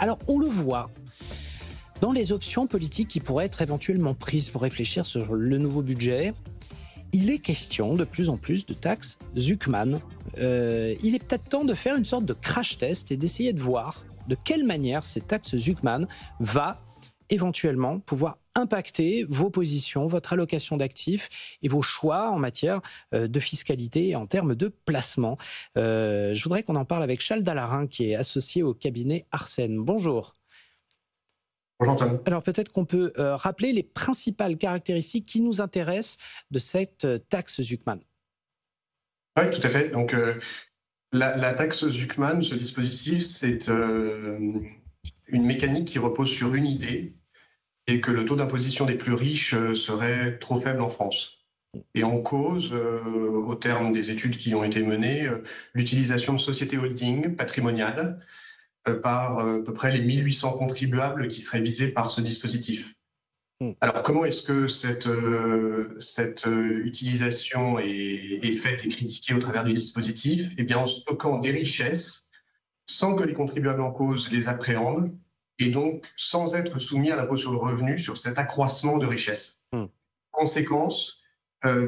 Alors, on le voit dans les options politiques qui pourraient être éventuellement prises pour réfléchir sur le nouveau budget. Il est question de plus en plus de taxes Zuckman. Il est peut-être temps de faire une sorte de crash test et d'essayer de voir de quelle manière ces taxes Zuckman va éventuellement pouvoir impacter vos positions, votre allocation d'actifs et vos choix en matière de fiscalité et en termes de placement. Je voudrais qu'on en parle avec Charles Dallarin, qui est associé au cabinet Arsène. Bonjour. Bonjour Antoine. Alors peut-être qu'on peut rappeler les principales caractéristiques qui nous intéressent de cette taxe Zuckman. Oui, tout à fait. Donc la taxe Zuckman, ce dispositif, c'est une mécanique qui repose sur une idée, et que le taux d'imposition des plus riches serait trop faible en France. Et en cause, au terme des études qui ont été menées, l'utilisation de sociétés holding patrimoniales par à peu près les 1800 contribuables qui seraient visés par ce dispositif. Alors, comment est-ce que cette utilisation est faite et critiquée au travers du dispositif? Eh bien, en stockant des richesses sans que les contribuables en cause les appréhendent et donc sans être soumis à l'impôt sur le revenu sur cet accroissement de richesses. Conséquence,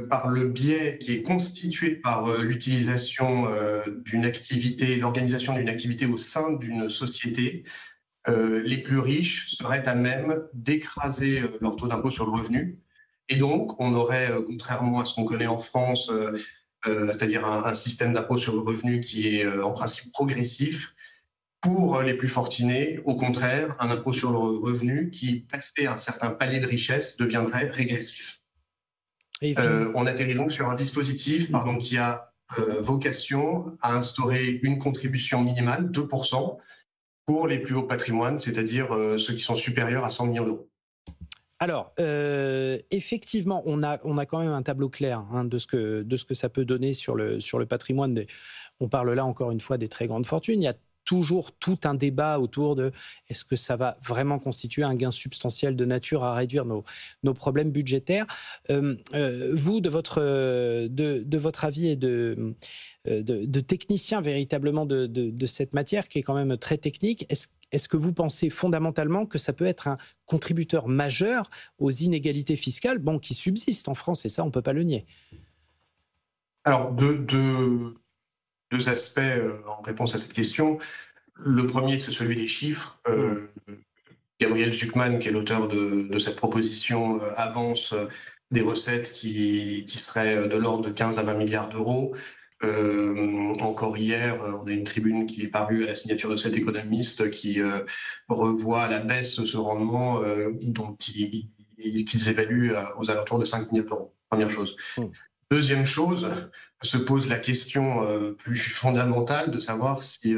par le biais qui est constitué par l'utilisation d'une activité, l'organisation d'une activité au sein d'une société, les plus riches seraient à même d'écraser leur taux d'impôt sur le revenu. Et donc, on aurait, contrairement à ce qu'on connaît en France, c'est-à-dire un système d'impôt sur le revenu qui est en principe progressif, pour les plus fortunés, au contraire, un impôt sur le revenu qui, passé un certain palier de richesse, deviendrait régressif. On atterrit donc sur un dispositif qui a vocation à instaurer une contribution minimale, 2%, pour les plus hauts patrimoines, c'est-à-dire ceux qui sont supérieurs à 100 millions d'euros. Alors, effectivement, on a quand même un tableau clair de ce que ça peut donner sur le patrimoine. On parle là encore une fois des très grandes fortunes. Il y a toujours tout un débat autour de est-ce que ça va vraiment constituer un gain substantiel de nature à réduire nos problèmes budgétaires. Vous, de votre avis et de technicien véritablement de cette matière qui est quand même très technique, est-ce que vous pensez fondamentalement que ça peut être un contributeur majeur aux inégalités fiscales qui subsistent en France, et ça, on ne peut pas le nier? Alors, deux aspects en réponse à cette question. Le premier, c'est celui des chiffres. Gabriel Zuckman, qui est l'auteur de cette proposition, avance des recettes qui seraient de l'ordre de 15 à 20 milliards d'euros. Encore hier, on a une tribune qui est parue à la signature de cet économiste qui revoit à la baisse ce rendement dont qu'ils évaluent aux alentours de 5 milliards d'euros. Première chose. Deuxième chose, se pose la question plus fondamentale de savoir si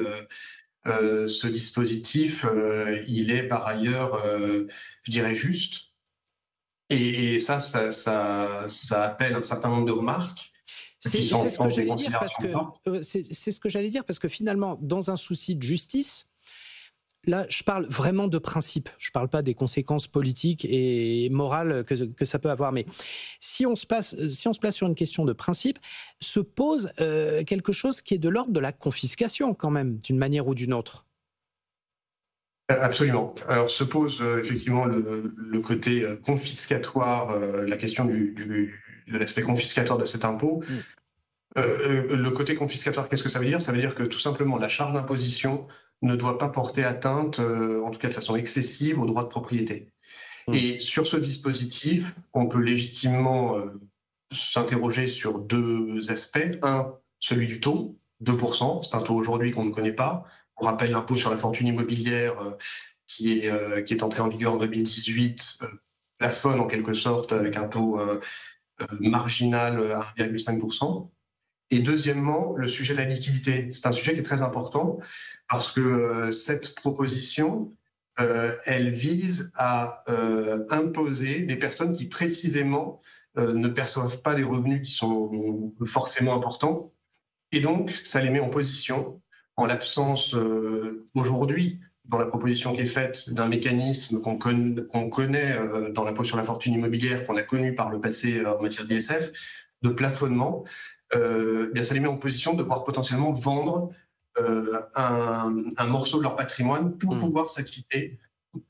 ce dispositif, il est par ailleurs, je dirais, juste. Et ça appelle un certain nombre de remarques. C'est ce que j'allais dire, c'est ce que j'allais dire, parce que finalement, dans un souci de justice, là, je parle vraiment de principe. Je ne parle pas des conséquences politiques et morales que ça peut avoir. Mais si on se place sur une question de principe, se pose quelque chose qui est de l'ordre de la confiscation, quand même, d'une manière ou d'une autre. Absolument. Alors, se pose effectivement le côté confiscatoire, la question de l'aspect confiscatoire de cet impôt. Le côté confiscatoire, qu'est-ce que ça veut dire? Ça veut dire que tout simplement, la charge d'imposition ne doit pas porter atteinte, en tout cas de façon excessive, au droit de propriété. Et sur ce dispositif, on peut légitimement s'interroger sur deux aspects. Un, celui du taux, 2%. C'est un taux aujourd'hui qu'on ne connaît pas. On rappelle l'impôt sur la fortune immobilière qui est entré en vigueur en 2018, plafonne en quelque sorte avec un taux marginal à 1,5%. Et deuxièmement, le sujet de la liquidité. C'est un sujet qui est très important parce que cette proposition, elle vise à imposer des personnes qui précisément ne perçoivent pas des revenus qui sont forcément importants. Et donc, ça les met en position, en l'absence aujourd'hui, dans la proposition qui est faite, d'un mécanisme qu'on connaît dans l'impôt sur la fortune immobilière, qu'on a connu par le passé en matière d'ISF, de plafonnement. Bien, ça les met en position de pouvoir potentiellement vendre un morceau de leur patrimoine pour pouvoir s'acquitter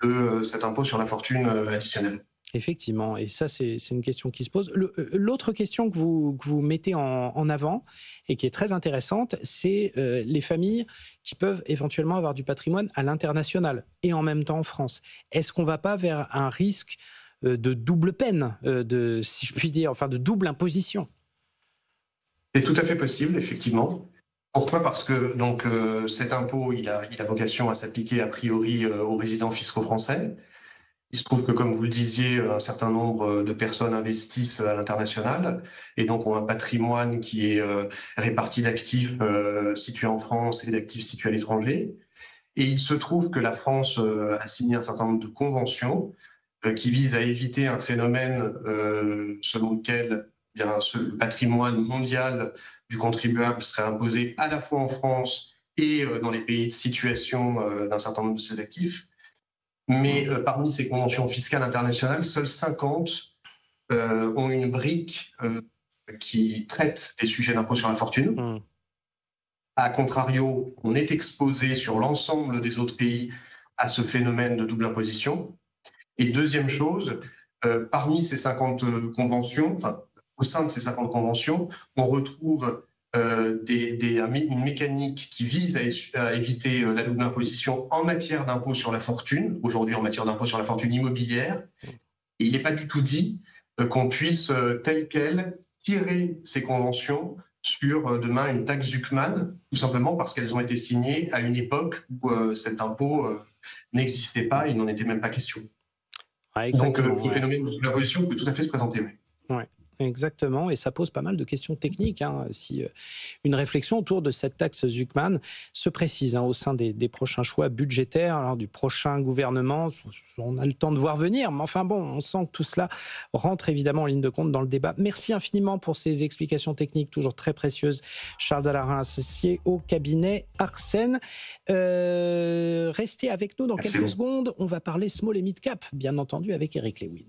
de cet impôt sur la fortune additionnelle. Effectivement, et ça c'est une question qui se pose. L'autre question que vous mettez en avant et qui est très intéressante, c'est les familles qui peuvent éventuellement avoir du patrimoine à l'international et en même temps en France. Est-ce qu'on ne va pas vers un risque de double peine, si je puis dire, enfin de double imposition? C'est tout à fait possible, effectivement. Pourquoi? Parce que donc, cet impôt, il a vocation à s'appliquer a priori aux résidents fiscaux français. Il se trouve que, comme vous le disiez, un certain nombre de personnes investissent à l'international et donc ont un patrimoine qui est réparti d'actifs situés en France et d'actifs situés à l'étranger. Et il se trouve que la France a signé un certain nombre de conventions qui visent à éviter un phénomène selon lequel le patrimoine mondial du contribuable serait imposé à la fois en France et dans les pays de situation d'un certain nombre de ses actifs. Mais parmi ces conventions fiscales internationales, seules 50 ont une brique qui traite des sujets d'impôt sur la fortune. A contrario, on est exposé sur l'ensemble des autres pays à ce phénomène de double imposition. Et deuxième chose, parmi ces 50 conventions, enfin, au sein de ces 50 conventions, on retrouve une mécanique qui vise à éviter la double imposition en matière d'impôt sur la fortune, aujourd'hui en matière d'impôt sur la fortune immobilière. Et il n'est pas du tout dit qu'on puisse, tel quel, tirer ces conventions sur demain une taxe Zuckman, tout simplement parce qu'elles ont été signées à une époque où cet impôt n'existait pas, il n'en était même pas question. Ouais, donc ce phénomène de double imposition peut tout à fait se présenter. Ouais. Exactement, et ça pose pas mal de questions techniques. Si une réflexion autour de cette taxe Zuckman se précise au sein des prochains choix budgétaires, alors, du prochain gouvernement, on a le temps de voir venir, mais enfin bon, on sent que tout cela rentre évidemment en ligne de compte dans le débat. Merci infiniment pour ces explications techniques toujours très précieuses. Charles Dallarin, associé au cabinet Arsène. Restez avec nous dans quelques secondes, on va parler small et mid cap, bien entendu, avec Eric Lewin.